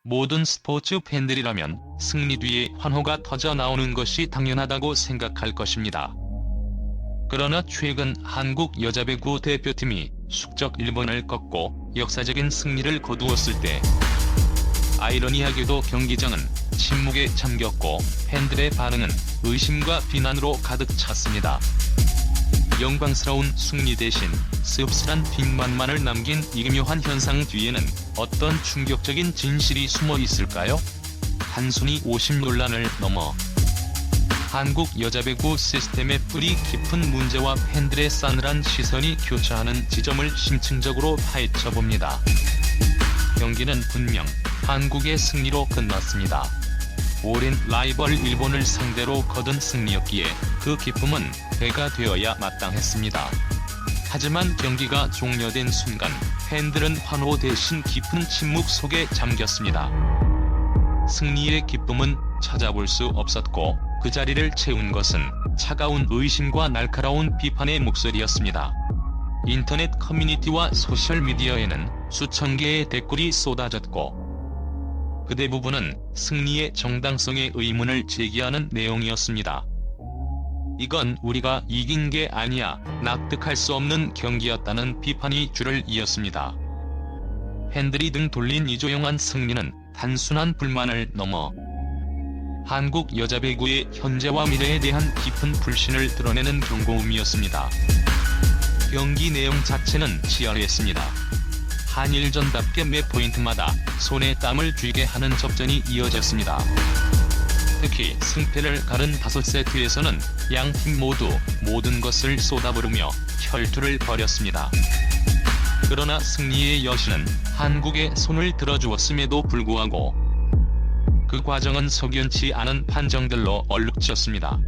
모든 스포츠 팬들이라면 승리 뒤에 환호가 터져 나오는 것이 당연하다고 생각할 것입니다. 그러나 최근 한국 여자배구 대표팀이 숙적 일본을 꺾고 역사적인 승리를 거두었을 때 아이러니하게도 경기장은 침묵에 잠겼고 팬들의 반응은 의심과 비난으로 가득 찼습니다. 영광스러운 승리 대신 씁쓸한 빈만만을 남긴 이 기묘한 현상 뒤에는 어떤 충격적인 진실이 숨어 있을까요? 단순히 오심 논란을 넘어 한국 여자배구 시스템의 뿌리 깊은 문제와 팬들의 싸늘한 시선이 교차하는 지점을 심층적으로 파헤쳐봅니다. 경기는 분명 한국의 승리로 끝났습니다. 오랜 라이벌 일본을 상대로 거둔 승리였기에 그 기쁨은 배가 되어야 마땅했습니다. 하지만 경기가 종료된 순간 팬들은 환호 대신 깊은 침묵 속에 잠겼습니다. 승리의 기쁨은 찾아볼 수 없었고 그 자리를 채운 것은 차가운 의심과 날카로운 비판의 목소리였습니다. 인터넷 커뮤니티와 소셜미디어에는 수천 개의 댓글이 쏟아졌고 그 대부분은 승리의 정당성에 의문을 제기하는 내용이었습니다. 이건 우리가 이긴 게 아니야, 납득할 수 없는 경기였다는 비판이 줄을 이었습니다. 팬들이 등 돌린 이 조용한 승리는 단순한 불만을 넘어 한국 여자배구의 현재와 미래에 대한 깊은 불신을 드러내는 경고음이었습니다. 경기 내용 자체는 치열했습니다. 한일전답게 매 포인트마다 손에 땀을 쥐게 하는 접전이 이어졌습니다. 특히 승패를 가른 5세트에서는 양팀 모두 모든 것을 쏟아부으며 혈투를 벌였습니다. 그러나 승리의 여신은 한국의 손을 들어주었음에도 불구하고 그 과정은 석연치 않은 판정들로 얼룩졌습니다.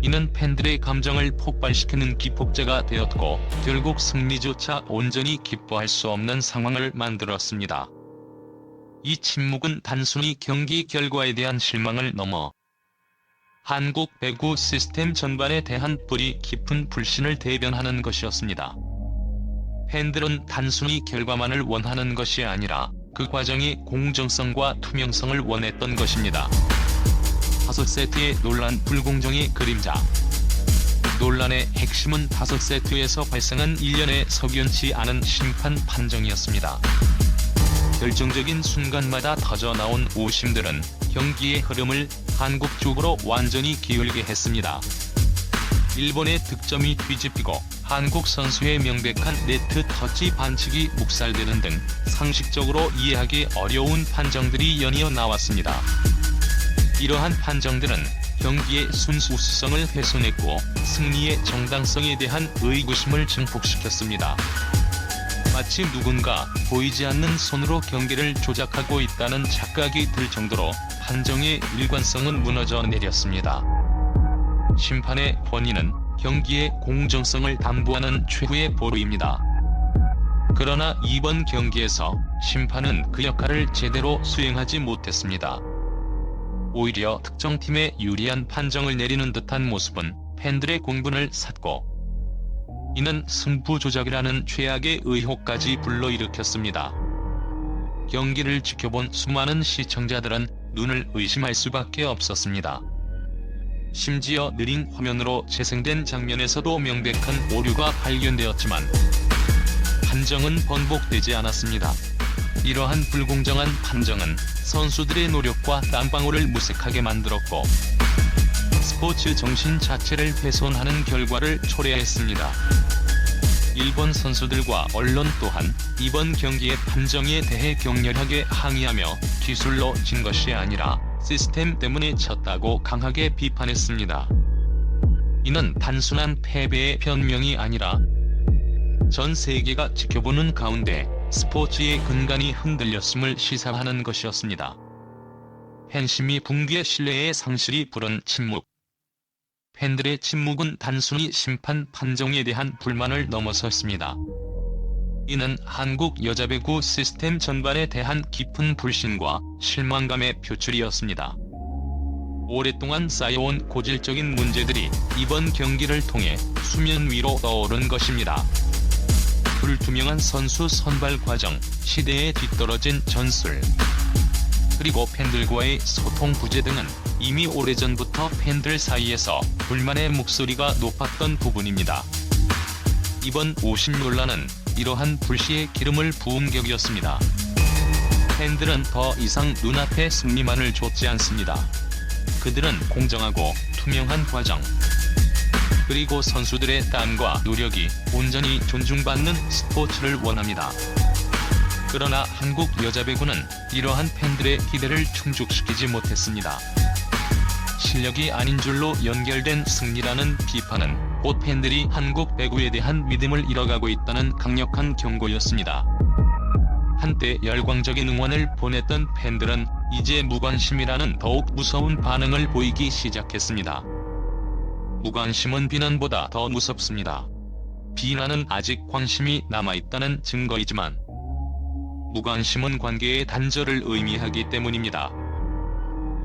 이는 팬들의 감정을 폭발시키는 기폭제가 되었고 결국 승리조차 온전히 기뻐할 수 없는 상황을 만들었습니다. 이 침묵은 단순히 경기 결과에 대한 실망을 넘어 한국 배구 시스템 전반에 대한 뿌리 깊은 불신을 대변하는 것이었습니다. 팬들은 단순히 결과만을 원하는 것이 아니라 그 과정의 공정성과 투명성을 원했던 것입니다. 5세트의 논란 불공정의 그림자. 논란의 핵심은 5세트에서 발생한 일련의 석연치 않은 심판 판정이었습니다. 결정적인 순간마다 터져나온 오심들은 경기의 흐름을 한국 쪽으로 완전히 기울게 했습니다. 일본의 득점이 뒤집히고 한국 선수의 명백한 네트 터치 반칙이 묵살되는 등 상식적으로 이해하기 어려운 판정들이 연이어 나왔습니다. 이러한 판정들은 경기의 순수성을 훼손했고 승리의 정당성에 대한 의구심을 증폭시켰습니다. 마치 누군가 보이지 않는 손으로 경기를 조작하고 있다는 착각이 들 정도로 판정의 일관성은 무너져 내렸습니다. 심판의 권위는 경기의 공정성을 담보하는 최후의 보루입니다. 그러나 이번 경기에서 심판은 그 역할을 제대로 수행하지 못했습니다. 오히려 특정 팀에 유리한 판정을 내리는 듯한 모습은 팬들의 공분을 샀고 이는 승부 조작이라는 최악의 의혹까지 불러일으켰습니다. 경기를 지켜본 수많은 시청자들은 눈을 의심할 수밖에 없었습니다. 심지어 느린 화면으로 재생된 장면에서도 명백한 오류가 발견되었지만 판정은 번복되지 않았습니다. 이러한 불공정한 판정은 선수들의 노력과 땀방울을 무색하게 만들었고 스포츠 정신 자체를 훼손하는 결과를 초래했습니다. 일본 선수들과 언론 또한 이번 경기의 판정에 대해 격렬하게 항의하며 기술로 진 것이 아니라 시스템 때문에 졌다고 강하게 비판했습니다. 이는 단순한 패배의 변명이 아니라 전 세계가 지켜보는 가운데 스포츠의 근간이 흔들렸음을 시사하는 것이었습니다. 팬심이 붕괴 신뢰의 상실이 부른 침묵. 팬들의 침묵은 단순히 심판 판정에 대한 불만을 넘어섰습니다. 이는 한국 여자배구 시스템 전반에 대한 깊은 불신과 실망감의 표출이었습니다. 오랫동안 쌓여온 고질적인 문제들이 이번 경기를 통해 수면 위로 떠오른 것입니다. 불투명한 선수 선발 과정, 시대에 뒤떨어진 전술. 그리고 팬들과의 소통 부재 등은 이미 오래전부터 팬들 사이에서 불만의 목소리가 높았던 부분입니다. 이번 오심 논란은 이러한 불씨에 기름을 부은 격이었습니다. 팬들은 더 이상 눈앞의 승리만을 좇지 않습니다. 그들은 공정하고 투명한 과정, 그리고 선수들의 땀과 노력이 온전히 존중받는 스포츠를 원합니다. 그러나 한국 여자배구는 이러한 팬들의 기대를 충족시키지 못했습니다. 실력이 아닌 줄로 연결된 승리라는 비판은 곧 팬들이 한국 배구에 대한 믿음을 잃어가고 있다는 강력한 경고였습니다. 한때 열광적인 응원을 보냈던 팬들은 이제 무관심이라는 더욱 무서운 반응을 보이기 시작했습니다. 무관심은 비난보다 더 무섭습니다. 비난은 아직 관심이 남아있다는 증거이지만 무관심은 관계의 단절을 의미하기 때문입니다.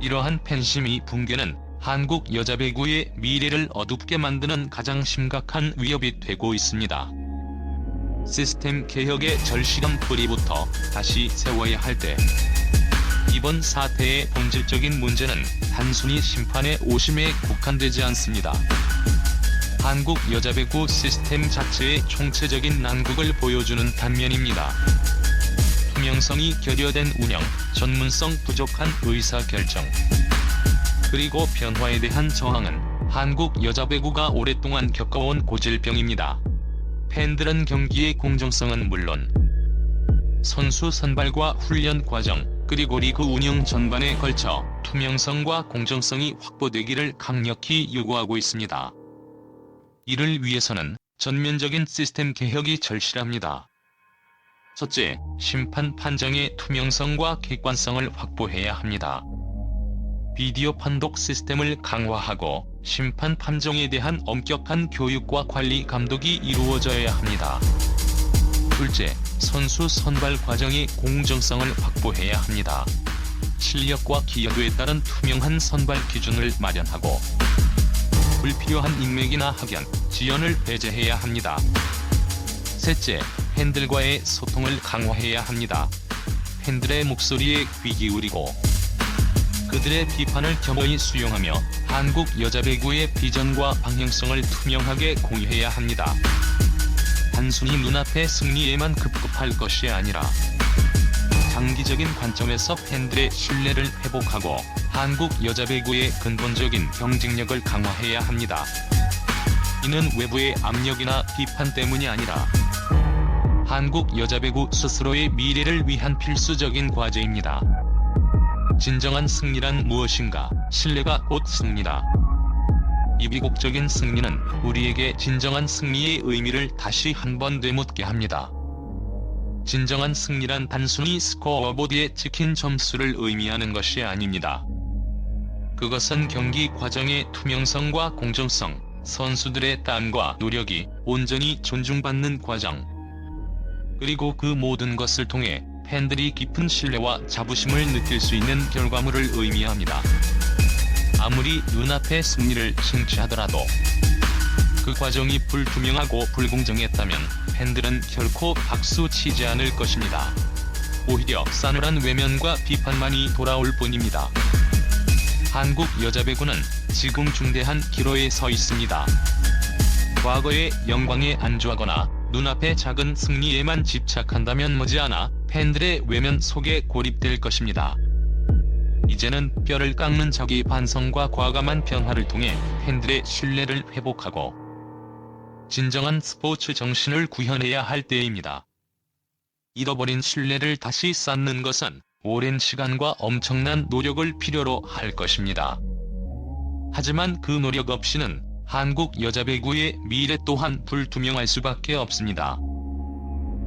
이러한 팬심이 붕괴는 한국 여자배구의 미래를 어둡게 만드는 가장 심각한 위협이 되고 있습니다. 시스템 개혁의 절실한 뿌리부터 다시 세워야 할 때, 이번 사태의 본질적인 문제는 단순히 심판의 오심에 국한되지 않습니다. 한국 여자배구 시스템 자체의 총체적인 난국을 보여주는 단면입니다. 투명성이 결여된 운영, 전문성 부족한 의사결정, 그리고 변화에 대한 저항은 한국 여자배구가 오랫동안 겪어온 고질병입니다. 팬들은 경기의 공정성은 물론 선수 선발과 훈련 과정, 그리고 리그 운영 전반에 걸쳐 투명성과 공정성이 확보되기를 강력히 요구하고 있습니다. 이를 위해서는 전면적인 시스템 개혁이 절실합니다. 첫째, 심판 판정의 투명성과 객관성을 확보해야 합니다. 비디오 판독 시스템을 강화하고 심판 판정에 대한 엄격한 교육과 관리 감독이 이루어져야 합니다. 둘째, 선수 선발 과정의 공정성을 확보해야 합니다. 실력과 기여도에 따른 투명한 선발 기준을 마련하고 불필요한 인맥이나 학연, 지연을 배제해야 합니다. 셋째, 팬들과의 소통을 강화해야 합니다. 팬들의 목소리에 귀 기울이고 그들의 비판을 겸허히 수용하며 한국 여자배구의 비전과 방향성을 투명하게 공유해야 합니다. 단순히 눈앞의 승리에만 급급할 것이 아니라 장기적인 관점에서 팬들의 신뢰를 회복하고 한국 여자배구의 근본적인 경쟁력을 강화해야 합니다. 이는 외부의 압력이나 비판 때문이 아니라 한국 여자배구 스스로의 미래를 위한 필수적인 과제입니다. 진정한 승리란 무엇인가? 신뢰가 곧 승리다. 이 비극적인 승리는 우리에게 진정한 승리의 의미를 다시 한번 되묻게 합니다. 진정한 승리란 단순히 스코어보드에 찍힌 점수를 의미하는 것이 아닙니다. 그것은 경기 과정의 투명성과 공정성, 선수들의 땀과 노력이 온전히 존중받는 과정, 그리고 그 모든 것을 통해 팬들이 깊은 신뢰와 자부심을 느낄 수 있는 결과물을 의미합니다. 아무리 눈앞의 승리를 쟁취하더라도 그 과정이 불투명하고 불공정했다면 팬들은 결코 박수 치지 않을 것입니다. 오히려 싸늘한 외면과 비판만이 돌아올 뿐입니다. 한국 여자배구는 지금 중대한 기로에 서 있습니다. 과거의 영광에 안주하거나 눈앞의 작은 승리에만 집착한다면 머지않아 팬들의 외면 속에 고립될 것입니다. 이제는 뼈를 깎는 자기 반성과 과감한 변화를 통해 팬들의 신뢰를 회복하고 진정한 스포츠 정신을 구현해야 할 때입니다. 잃어버린 신뢰를 다시 쌓는 것은 오랜 시간과 엄청난 노력을 필요로 할 것입니다. 하지만 그 노력 없이는 한국 여자배구의 미래 또한 불투명할 수밖에 없습니다.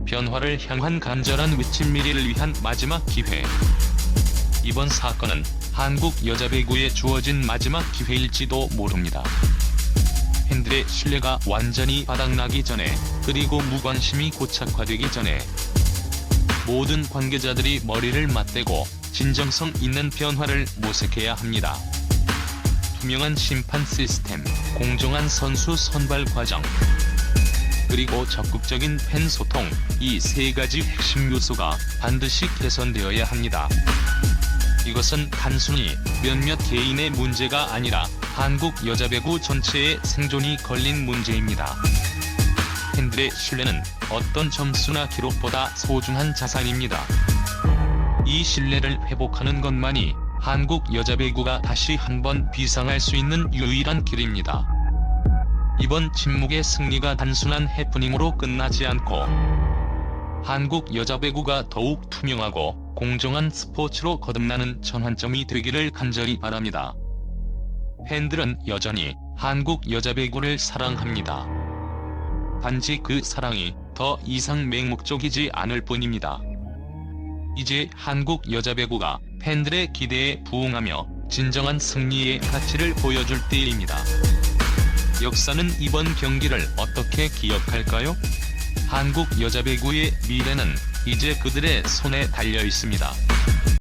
변화를 향한 간절한 외침, 미래를 위한 마지막 기회. 이번 사건은 한국 여자배구에 주어진 마지막 기회일지도 모릅니다. 팬들의 신뢰가 완전히 바닥나기 전에, 그리고 무관심이 고착화되기 전에 모든 관계자들이 머리를 맞대고 진정성 있는 변화를 모색해야 합니다. 투명한 심판 시스템, 공정한 선수 선발 과정, 그리고 적극적인 팬 소통, 이 세 가지 핵심 요소가 반드시 개선되어야 합니다. 이것은 단순히 몇몇 개인의 문제가 아니라 한국 여자 배구 전체의 생존이 걸린 문제입니다. 팬들의 신뢰는 어떤 점수나 기록보다 소중한 자산입니다. 이 신뢰를 회복하는 것만이 한국 여자 배구가 다시 한번 비상할 수 있는 유일한 길입니다. 이번 침묵의 승리가 단순한 해프닝으로 끝나지 않고 한국 여자 배구가 더욱 투명하고 공정한 스포츠로 거듭나는 전환점이 되기를 간절히 바랍니다. 팬들은 여전히 한국 여자 배구를 사랑합니다. 단지 그 사랑이 더 이상 맹목적이지 않을 뿐입니다. 이제 한국 여자 배구가 팬들의 기대에 부응하며 진정한 승리의 가치를 보여줄 때입니다. 역사는 이번 경기를 어떻게 기억할까요? 한국 여자 배구의 미래는 이제 그들의 손에 달려 있습니다.